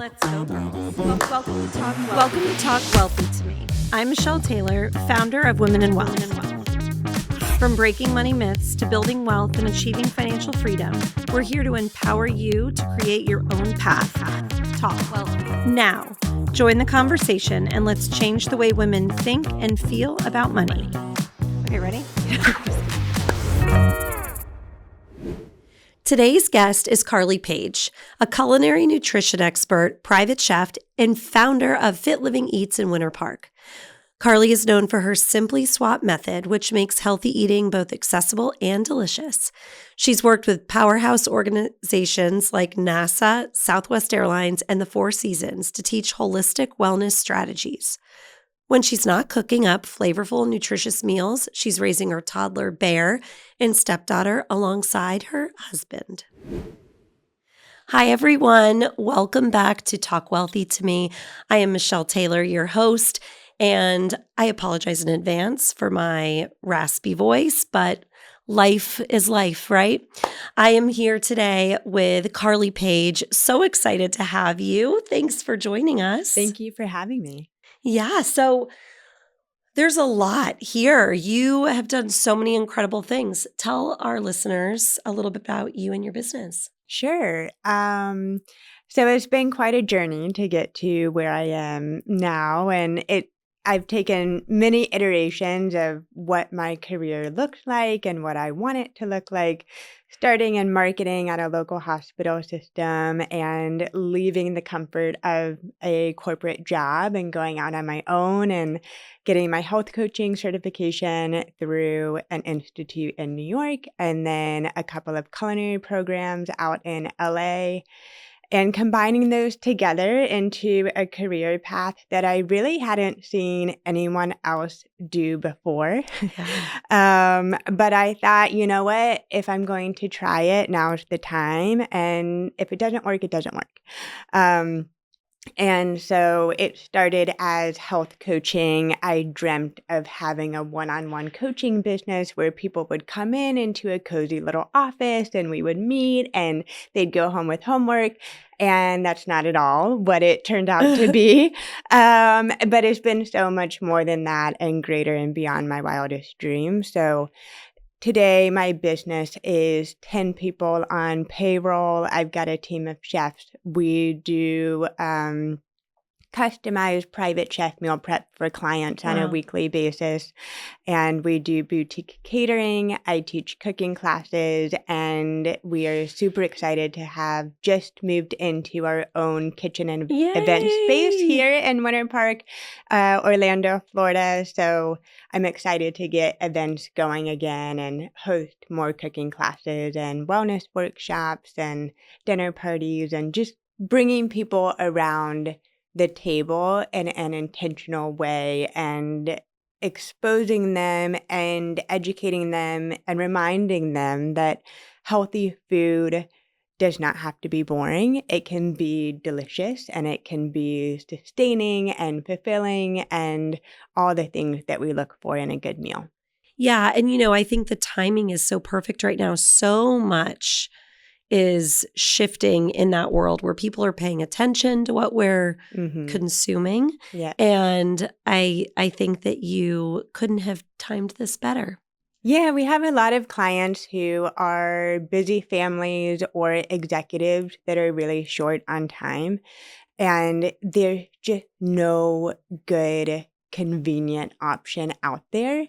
Let's go, girls. Welcome to Talk Wealthy to Me. I'm Michelle Taylor, founder of Women in Wealth. From breaking money myths to building wealth and achieving financial freedom, we're here to empower you to create your own path. Talk Wealthy. Now, join the conversation and let's change the way women think and feel about money. Okay, ready? Today's guest is Carly Paige, a culinary nutrition expert, private chef, and founder of FitLiving Eats in Winter Park. Carly is known for her Simply Swap method, which makes healthy eating both accessible and delicious. She's worked with powerhouse organizations like NASA, Southwest Airlines, and the Four Seasons to teach holistic wellness strategies. When she's not cooking up flavorful, nutritious meals, she's raising her toddler, Bear, and stepdaughter alongside her husband. Hi, everyone. Welcome back to Talk Wealthy to Me. I am Michelle Taylor, your host, and I apologize in advance for my raspy voice, but life is life, right? I am here today with Carly Paige. So excited to have you. Thanks for joining us. Thank you for having me. Yeah, so there's a lot here. You have done so many incredible things. Tell our listeners a little bit about you and your business. Sure. So it's been quite a journey to get to where I am now, and I've taken many iterations of what my career looks like and what I want it to look like, starting in marketing at a local hospital system and leaving the comfort of a corporate job and going out on my own and getting my health coaching certification through an institute in New York, and then a couple of culinary programs out in LA. And combining those together into a career path that I really hadn't seen anyone else do before. But I thought, you know what? If I'm going to try it, now's the time. And if it doesn't work, it doesn't work. And so it started as health coaching. I dreamt of having a one-on-one coaching business where people would come into a cozy little office and we would meet and they'd go home with homework. And that's not at all what it turned out to be. But it's been so much more than that and greater and beyond my wildest dreams. So today, my business is 10 people on payroll. I've got a team of chefs. We do customized private chef meal prep for clients on a weekly basis. And we do boutique catering. I teach cooking classes. And we are super excited to have just moved into our own kitchen and event space here in Winter Park, Orlando, Florida. So I'm excited to get events going again and host more cooking classes and wellness workshops and dinner parties and just bringing people around the table in an intentional way and exposing them and educating them and reminding them that healthy food does not have to be boring. It can be delicious and it can be sustaining and fulfilling and all the things that we look for in a good meal. Yeah. And, I think the timing is so perfect right now. So much is shifting in that world where people are paying attention to what we're consuming. Yeah. And I think that you couldn't have timed this better. Yeah, we have a lot of clients who are busy families or executives that are really short on time. And there's just no good, convenient option out there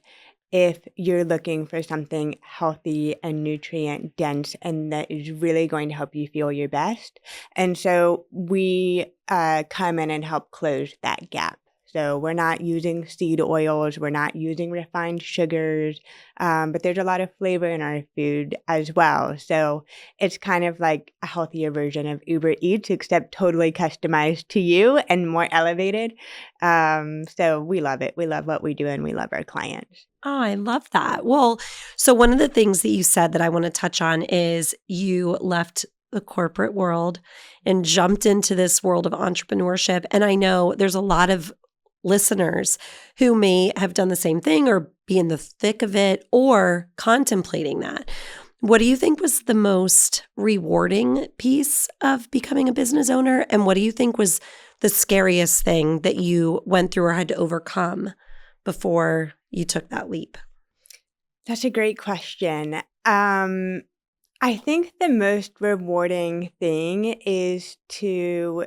if you're looking for something healthy and nutrient dense and that is really going to help you feel your best. And so we come in and help close that gap. So we're not using seed oils, we're not using refined sugars, but there's a lot of flavor in our food as well. So it's kind of like a healthier version of Uber Eats, except totally customized to you and more elevated. So we love it. We love what we do and we love our clients. Oh, I love that. Well, so one of the things that you said that I want to touch on is you left the corporate world and jumped into this world of entrepreneurship. And I know there's a lot of listeners who may have done the same thing or be in the thick of it or contemplating that. What do you think was the most rewarding piece of becoming a business owner? And what do you think was the scariest thing that you went through or had to overcome before you took that leap? That's a great question. I think the most rewarding thing is to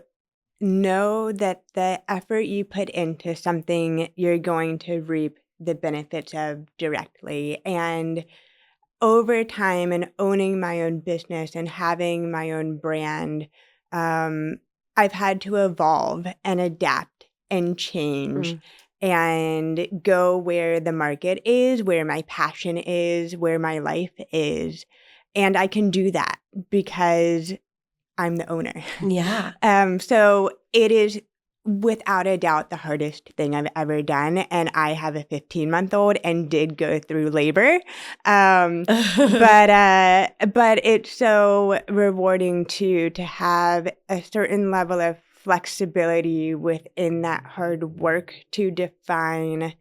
know that the effort you put into something, you're going to reap the benefits of directly. And over time and owning my own business and having my own brand, I've had to evolve and adapt and change Mm. and go where the market is, where my passion is, where my life is. And I can do that because I'm the owner. Yeah. So it is without a doubt the hardest thing I've ever done. And I have a 15-month-old and did go through labor. But it's so rewarding too to have a certain level of flexibility within that hard work to define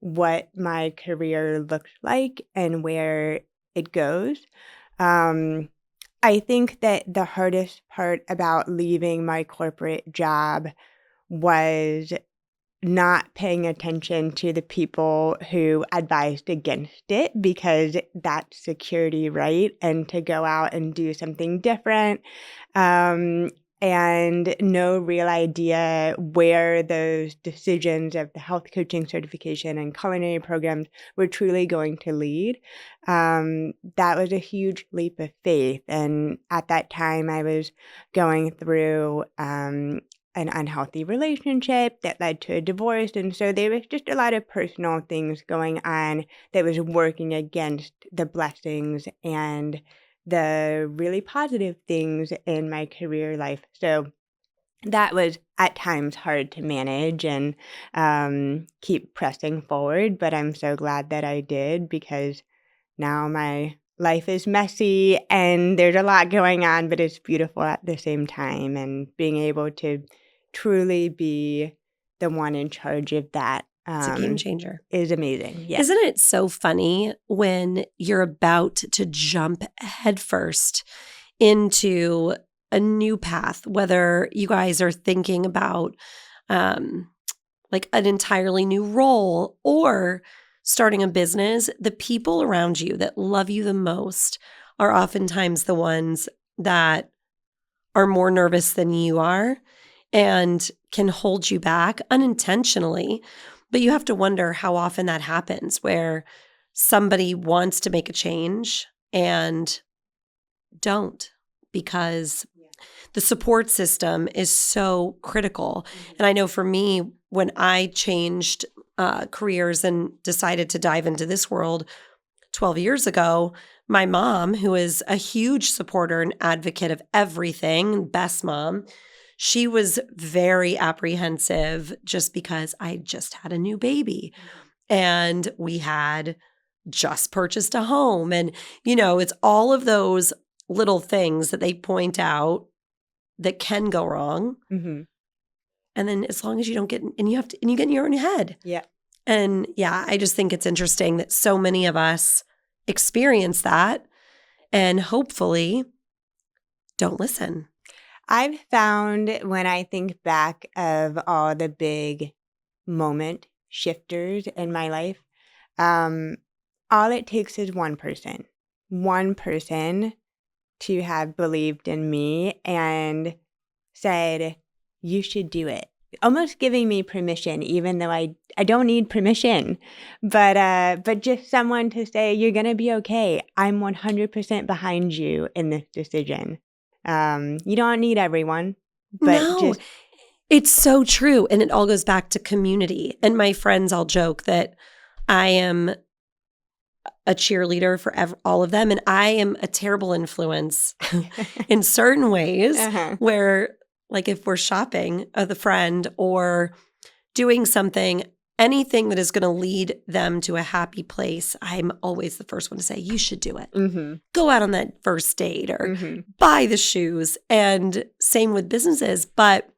what my career looks like and where it goes. I think that the hardest part about leaving my corporate job was not paying attention to the people who advised against it because that's security, right? And to go out and do something different, and no real idea where those decisions of the health coaching certification and culinary programs were truly going to lead. That was a huge leap of faith. And at that time, I was going through an unhealthy relationship that led to a divorce. And so there was just a lot of personal things going on that was working against the blessings and the really positive things in my career life. So that was at times hard to manage and keep pressing forward. But I'm so glad that I did because now my life is messy and there's a lot going on, but it's beautiful at the same time. And being able to truly be the one in charge of that It's a game changer. is amazing. Yeah. Isn't it so funny when you're about to jump headfirst into a new path, whether you guys are thinking about like an entirely new role or starting a business, the people around you that love you the most are oftentimes the ones that are more nervous than you are and can hold you back unintentionally. But you have to wonder how often that happens where somebody wants to make a change and don't because the support system is so critical. And I know for me, when I changed careers and decided to dive into this world 12 years ago, my mom, who is a huge supporter and advocate of everything, best mom, she was very apprehensive just because I just had a new baby and we had just purchased a home. And, it's all of those little things that they point out that can go wrong. Mm-hmm. And then as long as you don't get, and you get in your own head. Yeah. And yeah, I just think it's interesting that so many of us experience that and hopefully don't listen. I've found when I think back of all the big moment shifters in my life, all it takes is one person to have believed in me and said, you should do it. Almost giving me permission, even though I don't need permission, but just someone to say, you're going to be okay. I'm 100% behind you in this decision. You don't need everyone, but No, it's so true. And it all goes back to community. And my friends all joke that I am a cheerleader for all of them. And I am a terrible influence in certain ways where, like if we're shopping with a friend or doing something, anything that is going to lead them to a happy place, I'm always the first one to say, you should do it. Mm-hmm. Go out on that first date or buy the shoes. And same with businesses. But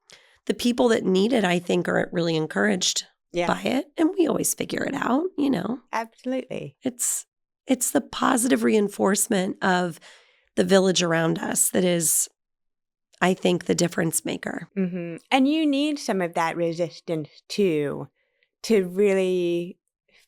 the people that need it, I think, aren't really encouraged by it. And we always figure it out, Absolutely. It's It's the positive reinforcement of the village around us that is, I think, the difference maker. Mm-hmm. And you need some of that resistance too, to really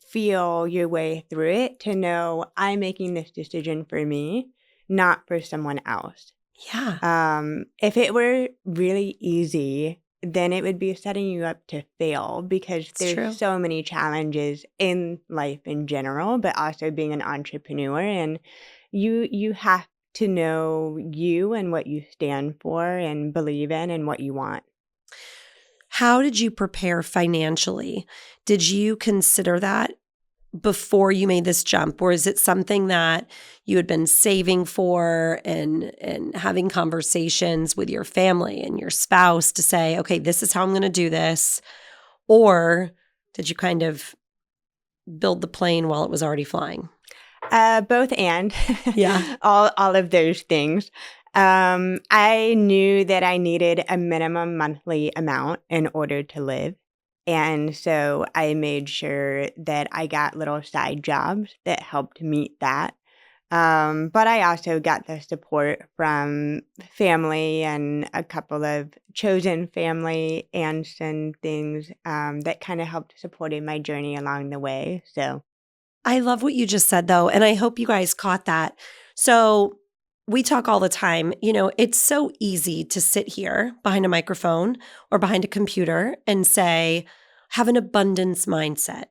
feel your way through it, to know I'm making this decision for me, not for someone else. Yeah. If it were really easy, then it would be setting you up to fail because It's there's true. so many challenges in life in general, but also being an entrepreneur. And you have to know you and what you stand for and believe in and what you want. How did you prepare financially? Did you consider that before you made this jump? Or is it something that you had been saving for and having conversations with your family and your spouse to say, okay, this is how I'm going to do this? Or did you kind of build the plane while it was already flying? Both and Yeah. all of those things. I knew that I needed a minimum monthly amount in order to live. And so I made sure that I got little side jobs that helped meet that. But I also got the support from family and a couple of chosen family aunts and things that kind of helped supported my journey along the way. So, I love what you just said, though, and I hope you guys caught that. So, we talk all the time. It's so easy to sit here behind a microphone or behind a computer and say, have an abundance mindset.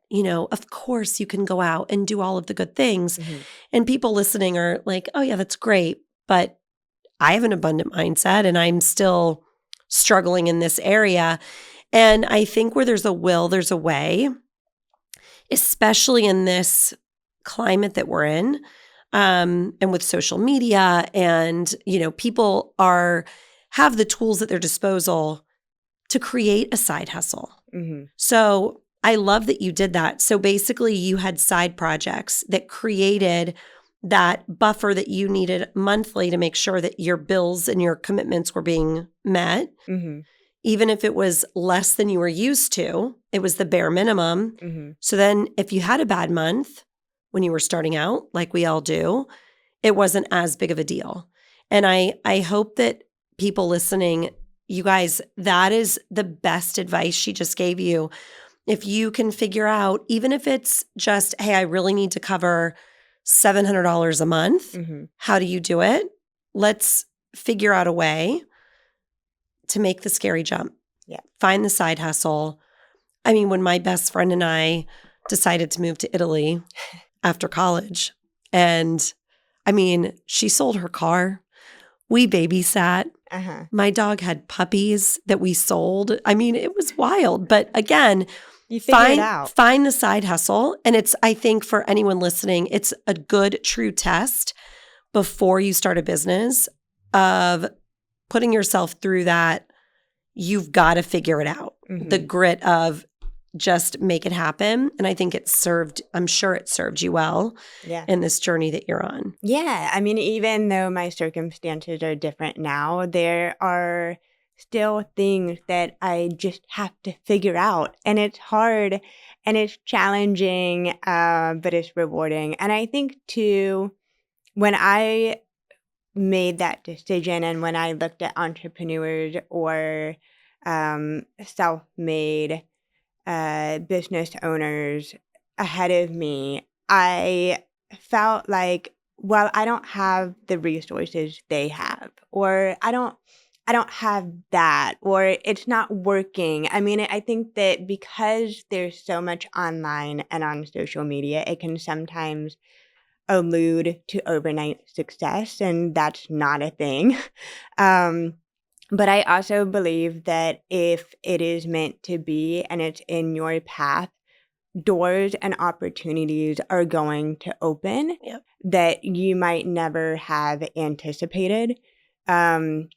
Of course, you can go out and do all of the good things. mhm. And people listening are like, oh, yeah, that's great. But I have an abundant mindset and I'm still struggling in this area. And I think where there's a will, there's a way, especially in this climate that we're in, and with social media, and people have the tools at their disposal to create a side hustle. Mhm. So I love that you did that. So basically, you had side projects that created that buffer that you needed monthly to make sure that your bills and your commitments were being met. Mhm. Even if it was less than you were used to, it was the bare minimum. Mhm. So then if you had a bad month when you were starting out, like we all do, it wasn't as big of a deal. And I hope that people listening, you guys, that is the best advice she just gave you. If you can figure out, even if it's just, hey, I really need to cover $700 a month, Mhm. how do you do it? Let's figure out a way to make the scary jump. Yeah. Find the side hustle. I mean, when my best friend and I decided to move to Italy after college, and I mean, she sold her car. We babysat. Uh-huh. My dog had puppies that we sold. I mean, it was wild. But again, You figure it find out. find the side hustle. And I think for anyone listening, it's a good, true test before you start a business of putting yourself through that. You've got to figure it out. The Mhm. grit of just make it happen. And I think I'm sure it served you well Yeah. in this journey that you're on. Yeah. I mean, even though my circumstances are different now, there are still things that I just have to figure out. And it's hard and it's challenging, but it's rewarding. And I think, too, when I made that decision and when I looked at entrepreneurs or self made business owners ahead of me, I felt like, well, I don't have the resources they have, or I don't have that, or it's not working. I mean, I think that because there's so much online and on social media, it can sometimes allude to overnight success, and that's not a thing. Um, but I also believe that if it is meant to be and it's in your path, doors and opportunities are going to open Yep. that you might never have anticipated. Um,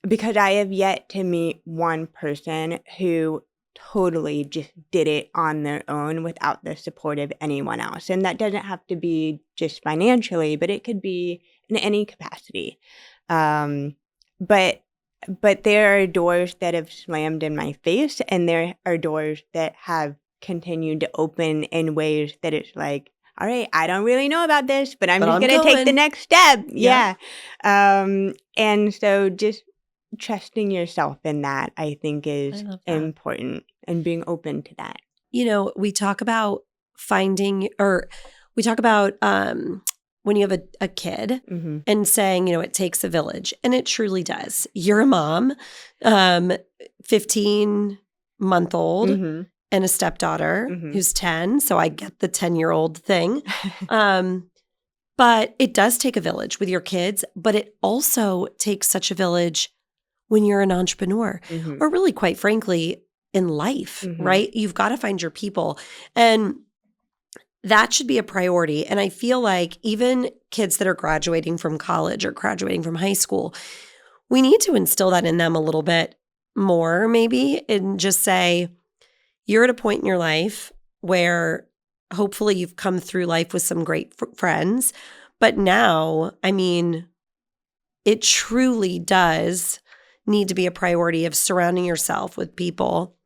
because I have yet to meet one person who totally just did it on their own without the support of anyone else. And that doesn't have to be just financially, but it could be in any capacity. Um, but but there are doors that have slammed in my face, and there are doors that have continued to open in ways that it's like, all right, I don't really know about this, but I'm But just I'm going to take the going. next step. Yeah. And so just trusting yourself in that, I think, I is love that. important, and being open to that. We talk about when you have a kid Mm-hmm. and saying, it takes a village. And it truly does. You're a mom, 15-month-old Mm-hmm. and a stepdaughter Mm-hmm. who's 10. So I get the 10-year-old thing. But it does take a village with your kids, but it also takes such a village when you're an entrepreneur, Mm-hmm. or really, quite frankly, in life, Mm-hmm. right? You've got to find your people. And that should be a priority. And I feel like even kids that are graduating from college or graduating from high school, we need to instill that in them a little bit more, maybe, and just say, you're at a point in your life where hopefully you've come through life with some great friends. But now, it truly does need to be a priority of surrounding yourself with people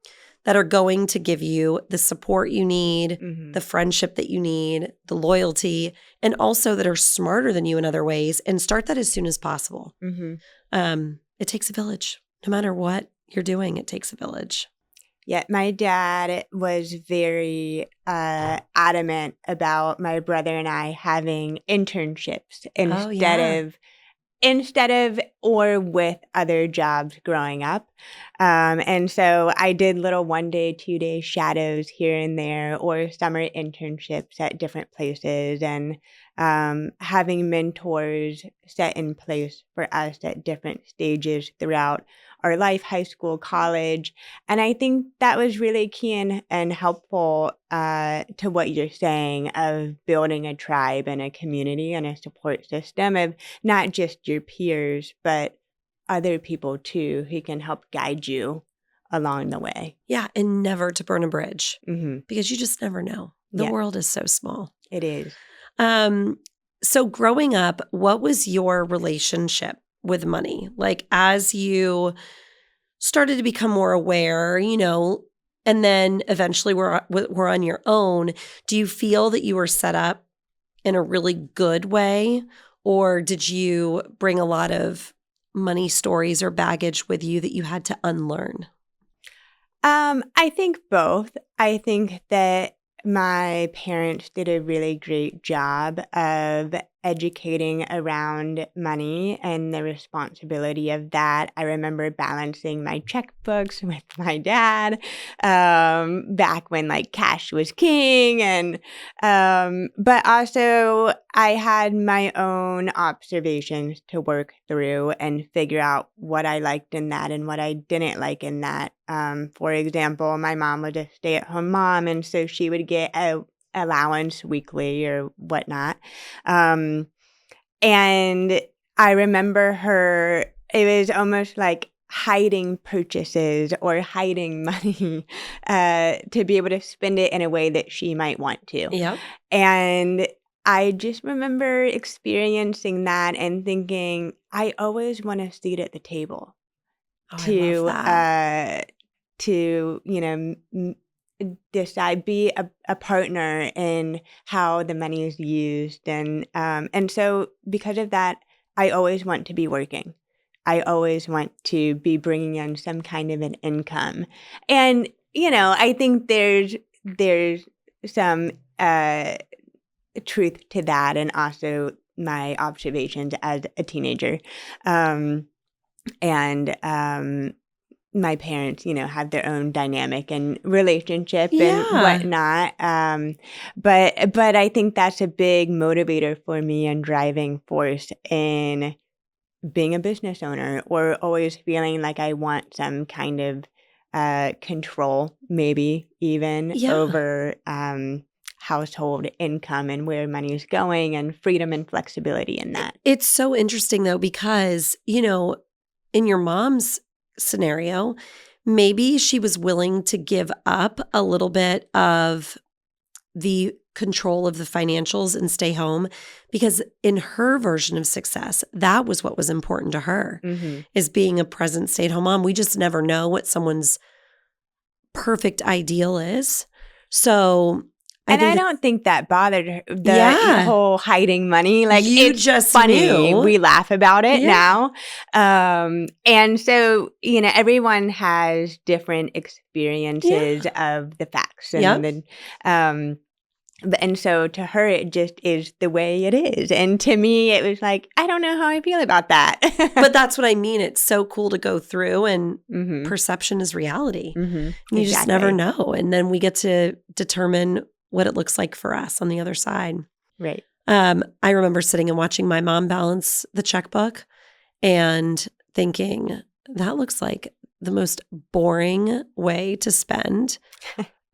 that are going to give you the support you need, Mm-hmm. the friendship that you need, the loyalty, and also that are smarter than you in other ways, and start that as soon as possible. Mm-hmm. It takes a village. No matter what you're doing, it takes a village. Yeah, my dad was very adamant about my brother and I having internships instead of or with other jobs growing up. And so I did little 1-day, 2-day shadows here and there, or summer internships at different places, and having mentors set in place for us at different stages throughout our life, high school, college. And I think that was really key and helpful to what you're saying of building a tribe and a community and a support system of not just your peers, but other people too who can help guide you along the way. Yeah, and never to burn a bridge, Mm-hmm. because you just never know. The world is so small. It is. So growing up, what was your relationship with money? Like, as you started to become more aware, and then eventually we're on your own, do you feel that you were set up in a really good way? Or did you bring a lot of money stories or baggage with you that you had to unlearn? I think both. I think that my parents did a really great job of educating around money and the responsibility of that. I remember balancing my checkbooks with my dad back when cash was king, and but also I had my own observations to work through and figure out what I liked in that and what I didn't like in that. For example, my mom was a stay-at-home mom, and so she would get a allowance weekly or whatnot. And I remember her, it was almost like hiding purchases or hiding money to be able to spend it in a way that she might want to. Yep. And I just remember experiencing that and thinking, I always want a seat at the table Oh, I love that. to decide, be a partner in how the money is used, and so because of that, I always want to be working. I always want to be bringing in some kind of an income, and I think there's some truth to that, and also my observations as a teenager, and my parents, have their own dynamic and relationship and whatnot. But I think that's a big motivator for me and driving force in being a business owner, or always feeling like I want some kind of control, maybe even over household income and where money is going, and freedom and flexibility in that. It's so interesting, though, because, in your mom's scenario, maybe she was willing to give up a little bit of the control of the financials and stay home, because in her version of success, that was what was important to her, is being a present stay-at-home mom. We just never know what someone's perfect ideal is. So I don't think that bothered her, the Yeah. whole hiding money. Like, You it's just funny. knew. We laugh about it Yeah. now. And so, everyone has different experiences of the facts and and so to her, it just is the way it is. And to me, it was like, I don't know how I feel about that. But that's what I mean. It's so cool to go through, and Mhm. perception is reality. Mhm. You just never Exactly. know. And then we get to determine what it looks like for us on the other side. Right. I remember sitting and watching my mom balance the checkbook and thinking, that looks like the most boring way to spend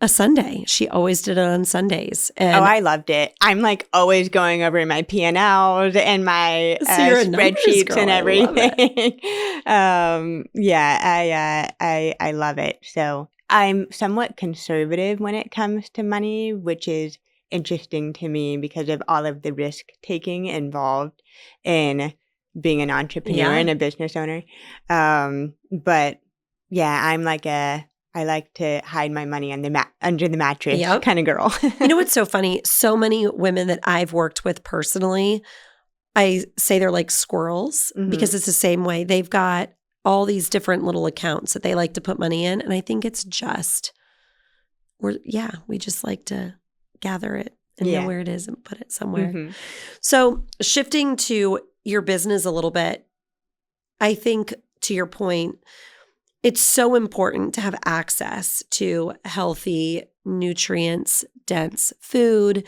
a Sunday. She always did it on Sundays. Oh, And I loved it. I'm like always going over my P&Ls and my so you're a numbers spreadsheets girl. and I love it. everything. Yeah, I love it. So I'm somewhat conservative when it comes to money, which is interesting to me because of all of the risk taking involved in being an entrepreneur and Yeah. a business owner. But yeah, I like to hide my money on under the mattress Yep. kind of girl. You know what's so funny? So many women that I've worked with personally, I say they're like squirrels because it's the same way. They've got all these different little accounts that they like to put money in. And I think it's just, we just like to gather it and know Yeah. where it is and put it somewhere. Mm-hmm. So shifting to your business a little bit, I think to your point, it's so important to have access to healthy, nutrients-dense food.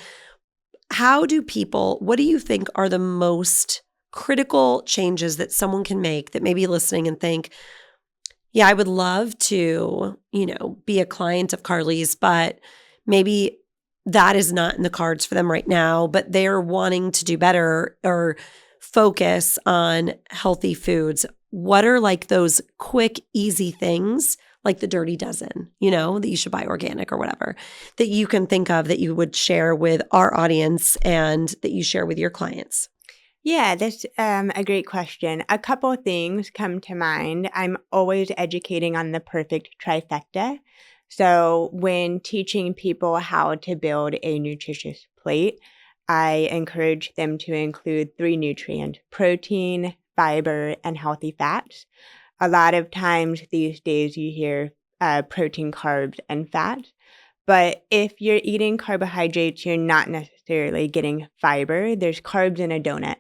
What do you think are the most critical changes that someone can make that may be listening and think, yeah, I would love to, be a client of Carly's, but maybe that is not in the cards for them right now, but they're wanting to do better or focus on healthy foods. What are like those quick, easy things, like the dirty dozen, that you should buy organic or whatever, that you can think of that you would share with our audience and that you share with your clients? Yeah, that's a great question. A couple of things come to mind. I'm always educating on the perfect trifecta. So when teaching people how to build a nutritious plate, I encourage them to include 3 nutrients: protein, fiber, and healthy fats. A lot of times these days you hear protein, carbs, and fats. But if you're eating carbohydrates, you're not necessarily getting fiber. There's carbs in a donut,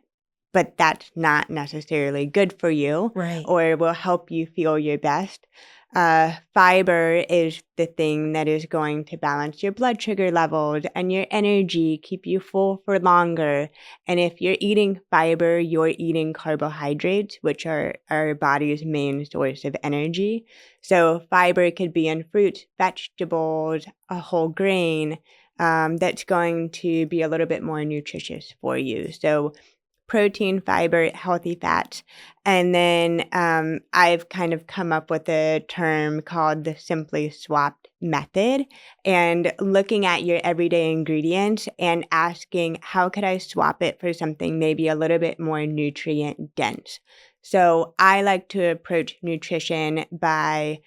but that's not necessarily good for you Right. or will help you feel your best. Fiber is the thing that is going to balance your blood sugar levels and your energy, keep you full for longer. And if you're eating fiber, you're eating carbohydrates, which are our body's main source of energy. So fiber could be in fruits, vegetables, a whole grain, that's going to be a little bit more nutritious for you. So protein, fiber, healthy fats. And then I've kind of come up with a term called the Simply Swapped method, and looking at your everyday ingredients and asking, how could I swap it for something maybe a little bit more nutrient dense? So I like to approach nutrition by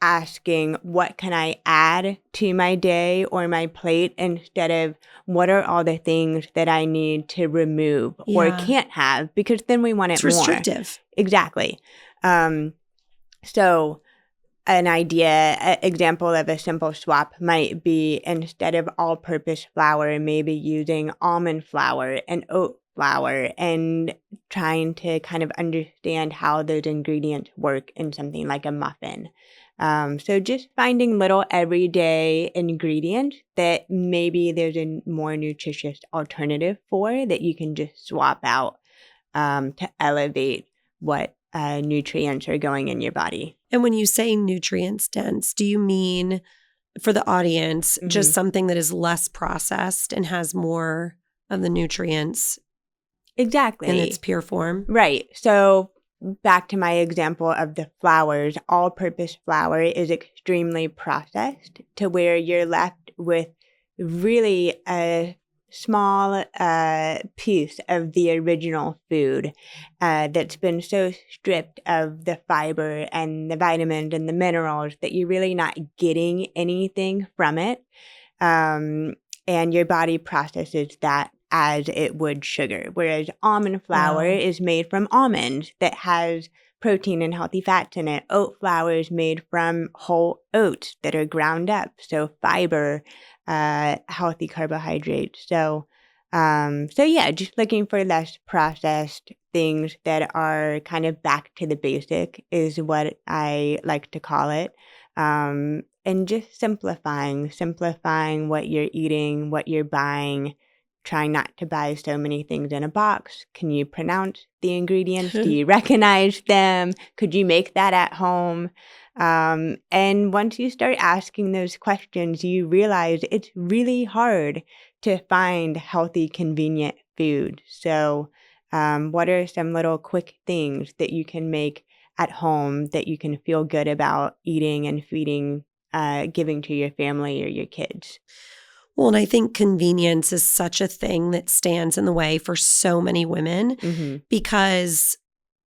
asking, what can I add to my day or my plate, instead of what are all the things that I need to remove or Yeah. can't have, because then we want it It's more. restrictive. Exactly. So an example of a simple swap might be, instead of all-purpose flour, maybe using almond flour and oat flour, and trying to kind of understand how those ingredients work in something like a muffin. So just finding little everyday ingredients that maybe there's a more nutritious alternative for, that you can just swap out to elevate what nutrients are going in your body. And when you say nutrients dense, do you mean, for the audience, just something that is less processed and has more of the nutrients Exactly. in its pure form? Right. So back to my example of the flours, all-purpose flour is extremely processed to where you're left with really a small piece of the original food that's been so stripped of the fiber and the vitamins and the minerals that you're really not getting anything from it. and your body processes that as it would sugar. Whereas almond flour Wow. is made from almonds that has protein and healthy fats in it. Oat flour is made from whole oats that are ground up, so fiber, healthy carbohydrates. So yeah, just looking for less processed things that are kind of back to the basic is what I like to call it. And just simplifying what you're eating, what you're buying, trying not to buy so many things in a box. Can you pronounce the ingredients? Do you recognize them? Could you make that at home? And once you start asking those questions, you realize it's really hard to find healthy, convenient food. So, what are some little quick things that you can make at home that you can feel good about eating and feeding, giving to your family or your kids? Well, and I think convenience is such a thing that stands in the way for so many women because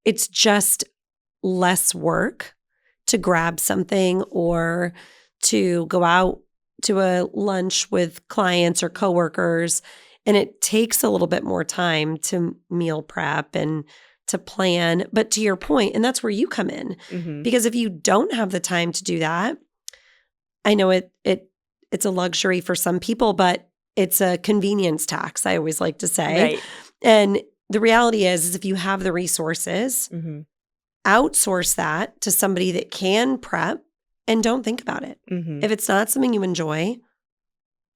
it's just less work to grab something or to go out to a lunch with clients or coworkers. And it takes a little bit more time to meal prep and to plan. But to your point, and that's where you come in, because if you don't have the time to do that, I know it's a luxury for some people, but it's a convenience tax, I always like to say. Right. And the reality is if you have the resources, outsource that to somebody that can prep and don't think about it. If it's not something you enjoy,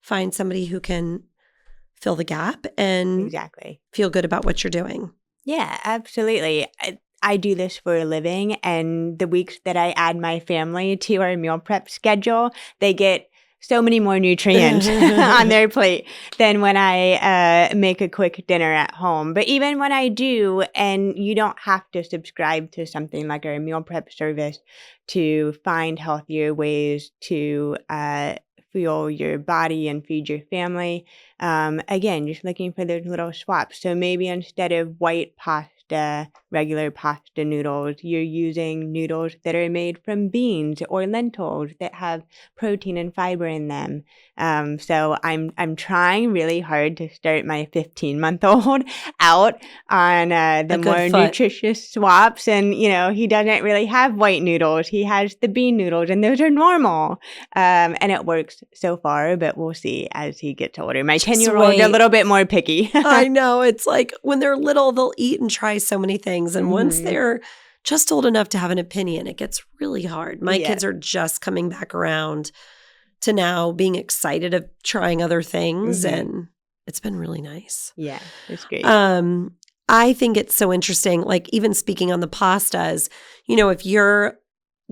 find somebody who can fill the gap and Exactly. feel good about what you're doing. Yeah, absolutely. I do this for a living, and the weeks that I add my family to our meal prep schedule, they get so many more nutrients on their plate than when I make a quick dinner at home. But even when I do, and you don't have to subscribe to something like our meal prep service to find healthier ways to fuel your body and feed your family. Again, just looking for those little swaps. So maybe instead of white pasta, regular pasta noodles, you're using noodles that are made from beans or lentils that have protein and fiber in them. So I'm trying really hard to start my 15-month-old out on the more nutritious swaps. And, he doesn't really have white noodles. He has the bean noodles, and those are normal. And it works so far, but we'll see as he gets older. My 10-year-old a little bit more picky. I know. It's like when they're little, they'll eat and try so many things. And once they're just old enough to have an opinion, it gets really hard. My kids are just coming back around to now being excited of trying other things. And it's been really nice. Yeah, it's great. I think it's so interesting, like even speaking on the pastas, if you're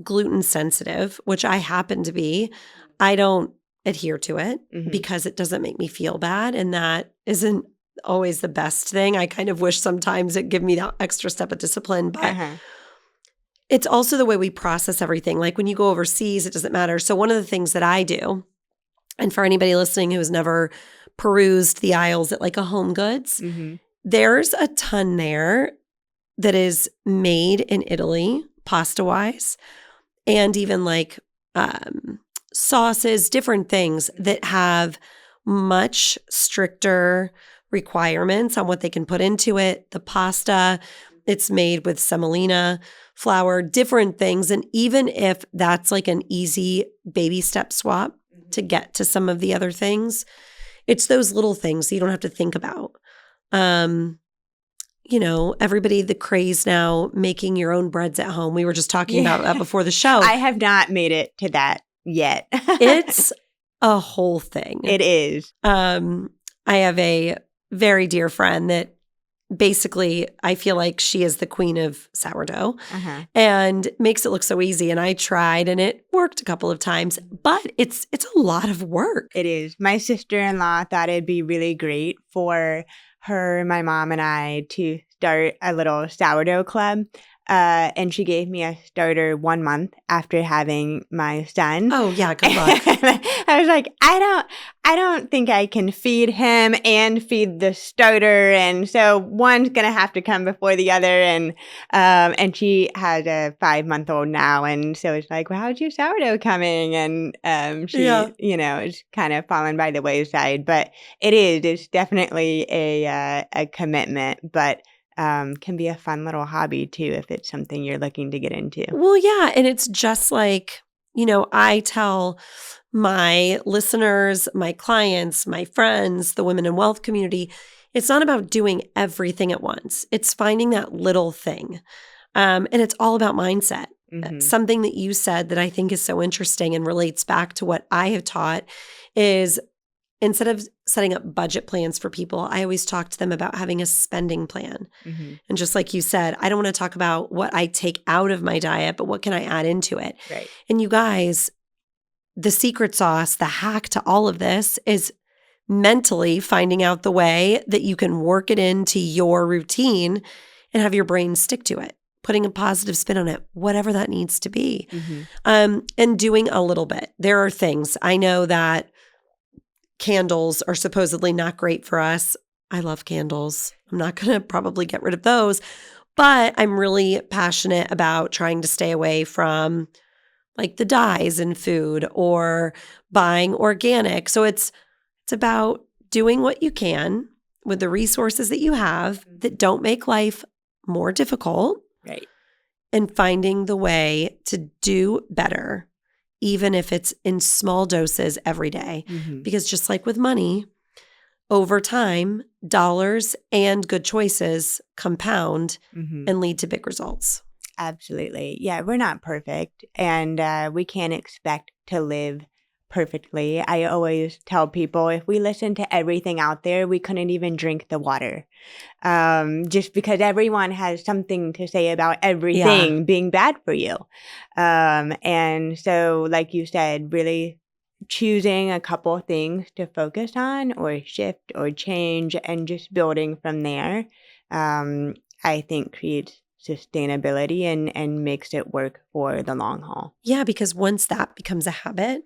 gluten sensitive, which I happen to be, I don't adhere to it because it doesn't make me feel bad. And that isn't always the best thing. I kind of wish sometimes it give me that extra step of discipline, but it's also the way we process everything. Like when you go overseas, it doesn't matter. So one of the things that I do, and for anybody listening who has never perused the aisles at like a Home Goods, there's a ton there that is made in Italy, pasta-wise, and even like sauces, different things that have much stricter requirements on what they can put into it. The pasta, it's made with semolina flour, different things. And even if that's like an easy baby step swap to get to some of the other things, it's those little things that you don't have to think about. Everybody, the craze now, making your own breads at home. We were just talking about that before the show. I have not made it to that yet. It's a whole thing. It is. I have a very dear friend that basically I feel like she is the queen of sourdough and makes it look so easy. And I tried and it worked a couple of times, but it's a lot of work. It is. My sister-in-law thought it'd be really great for her, my mom, and I to start a little sourdough club. and she gave me a starter 1 month after having my son. Oh, yeah, good luck. I was like, I don't think I can feed him and feed the starter, and so one's gonna have to come before the other. And she has a 5-month-old now, and so it's like, well, how's your sourdough coming? And she, Yeah. is kind of fallen by the wayside, but it's definitely a commitment, but can be a fun little hobby too if it's something you're looking to get into. Well, yeah. And it's just like, I tell my listeners, my clients, my friends, the women in wealth community, it's not about doing everything at once. It's finding that little thing. And it's all about mindset. Mhm. Something that you said that I think is so interesting and relates back to what I have taught is instead of setting up budget plans for people, I always talk to them about having a spending plan. Mhm. And just like you said, I don't want to talk about what I take out of my diet, but what can I add into it? Right. And you guys, the secret sauce, the hack to all of this is mentally finding out the way that you can work it into your routine and have your brain stick to it, putting a positive spin on it, whatever that needs to be. Mhm. And doing a little bit. There are things I know that candles are supposedly not great for us. I love candles. I'm not going to probably get rid of those, but I'm really passionate about trying to stay away from like the dyes in food or buying organic. So it's about doing what you can with the resources that you have that don't make life more difficult. Right. And finding the way to do better, even if it's in small doses every day. Mhm. Because just like with money, over time, dollars and good choices compound Mhm. and lead to big results. Absolutely. Yeah, we're not perfect, and we can't expect to live perfectly. I always tell people if we listen to everything out there, we couldn't even drink the water. Just because everyone has something to say about everything being bad for you. And so, like you said, really choosing a couple things to focus on or shift or change and just building from there, I think creates sustainability and makes it work for the long haul. Yeah, because once that becomes a habit,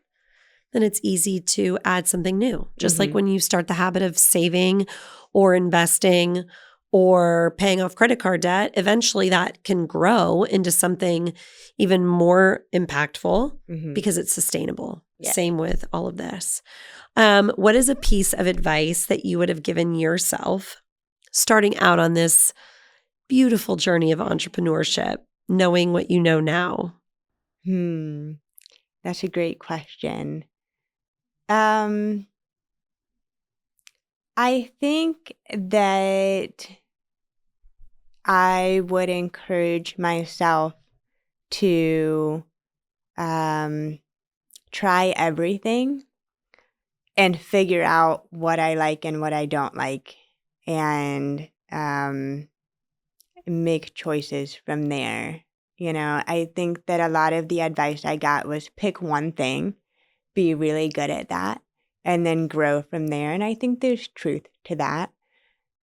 then it's easy to add something new. Just like Mhm. when you start the habit of saving or investing or paying off credit card debt, eventually that can grow into something even more impactful Mhm. because it's sustainable. Yeah. Same with all of this. What is a piece of advice that you would have given yourself starting out on this beautiful journey of entrepreneurship, knowing what you know now? That's a great question. Um, I think that I would encourage myself to um, try everything and figure out what I like and what I don't like, and make choices from there. I think that a lot of the advice I got was pick one thing, be really good at that, and then grow from there. And I think there's truth to that.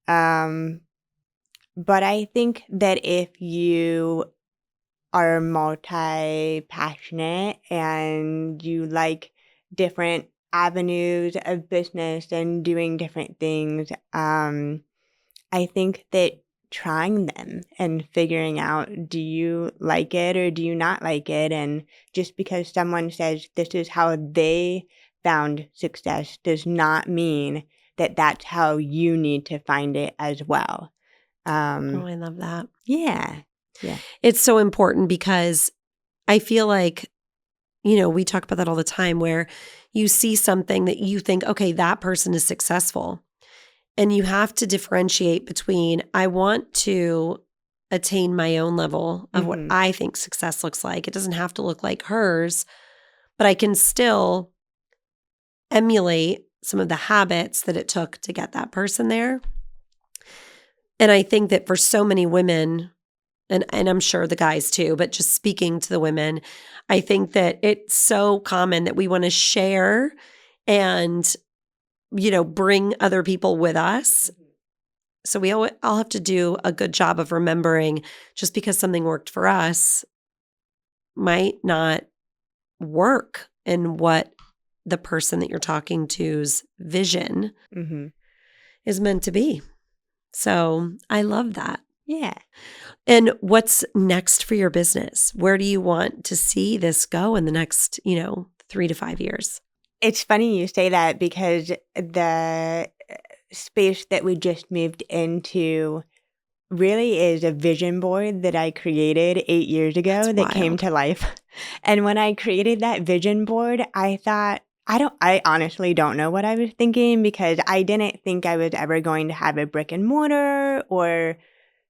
Um, but I think that if you are multi passionate and you like different avenues of business and doing different things, I think that trying them and figuring out, do you like it or do you not like it? And just because someone says this is how they found success does not mean that that's how you need to find it as well. Oh, Um, I love that. yeah. Yeah. It's so important because I feel like, we talk about that all the time where you see something that you think, okay, that person is successful. And you have to differentiate between, I want to attain my own level of what Mhm. I think success looks like. It doesn't have to look like hers, but I can still emulate some of the habits that it took to get that person there. And I think that for so many women, and I'm sure the guys too, but just speaking to the women, I think that it's so common that we want to share and, bring other people with us So we all have to do a good job of remembering just because something worked for us might not work in what the person that you're talking to's vision is meant to be. So I love that. Yeah. And what's next for your business? Where do you want to see this go in the next, 3 to 5 years? It's funny you say that because the space that we just moved into really is a vision board that I created 8 years ago that came to life. And when I created that vision board, I thought, I honestly don't know what I was thinking because I didn't think I was ever going to have a brick and mortar or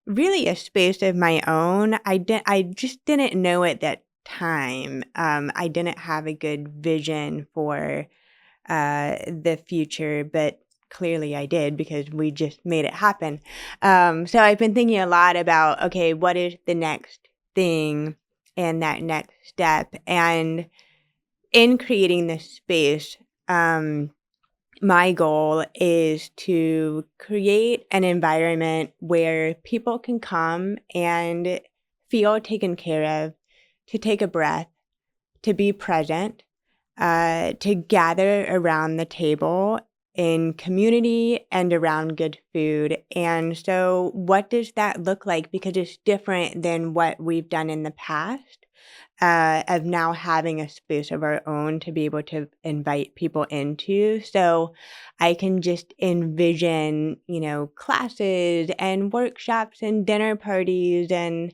really a space of my own. I just didn't know at that time. I didn't have a good vision for the future, but clearly I did because we just made it happen. So I've been thinking a lot about, okay, what is the next thing and that next step? And in creating this space, my goal is to create an environment where people can come and feel taken care of, to take a breath, to be present, to gather around the table in community and around good food. And so what does that look like? Because it's different than what we've done in the past. Of now having a space of our own to be able to invite people into. So I can just envision, classes and workshops and dinner parties and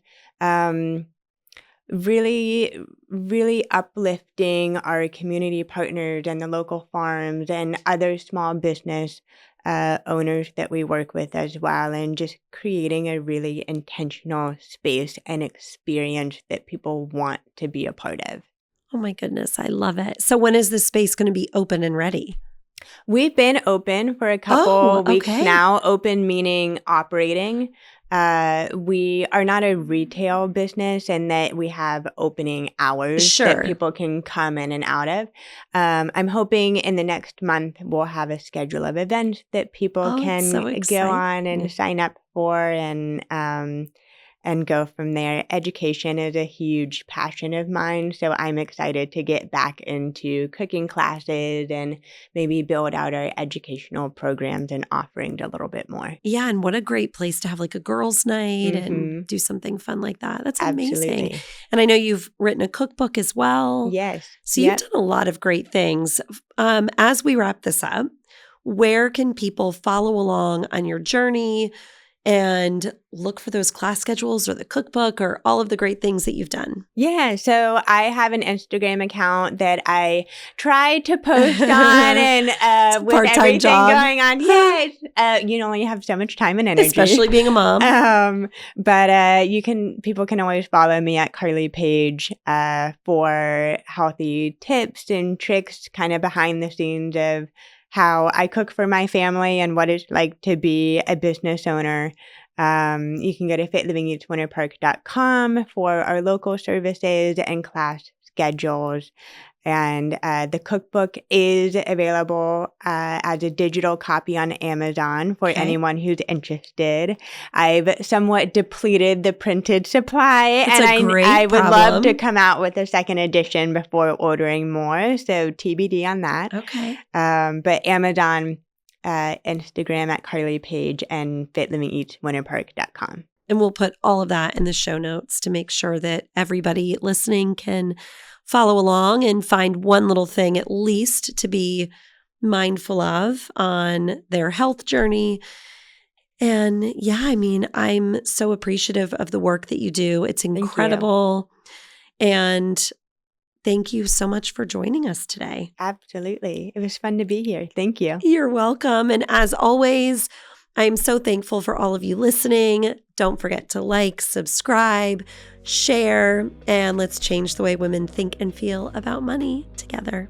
really, really uplifting our community partners and the local farms and other small business owners that we work with as well, and just creating a really intentional space and experience that people want to be a part of. Oh my goodness, I love it. So when is this space going to be open and ready? We've been open for a couple weeks now. Open meaning operating. We are not a retail business in that we have opening hours that people can come in and out of. I'm hoping in the next month we'll have a schedule of events that people can go on and sign up for and go from there. Education is a huge passion of mine, so I'm excited to get back into cooking classes and maybe build out our educational programs and offerings a little bit more. Yeah, and what a great place to have like a girls' night and do something fun like that. That's amazing. Absolutely. And I know you've written a cookbook as well. Yes. So you've done a lot of great things. As we wrap this up, where can people follow along on your journey and look for those class schedules or the cookbook or all of the great things that you've done? Yeah, so I have an Instagram account that I try to post on and with everything going on. Yes, you only have so much time and energy. Especially being a mom. But people can always follow me at Carly Paige for healthy tips and tricks kind of behind the scenes of how I cook for my family and what it's like to be a business owner. You can go to FitLivingEatsWinterPark.com for our local services and class schedules. And the cookbook is available as a digital copy on Amazon for anyone who's interested. I've somewhat depleted the printed supply, and I would love to come out with a second edition before ordering more. So TBD on that. Okay. But Amazon, Instagram at Carly Paige, and FitLivingEatsWinterPark.com. And we'll put all of that in the show notes to make sure that everybody listening can follow along and find one little thing at least to be mindful of on their health journey. And yeah, I mean, I'm so appreciative of the work that you do. It's incredible. And thank you so much for joining us today. Absolutely. It was fun to be here. Thank you. You're welcome. And as always, I'm so thankful for all of you listening. Don't forget to like, subscribe, share, and let's change the way women think and feel about money together.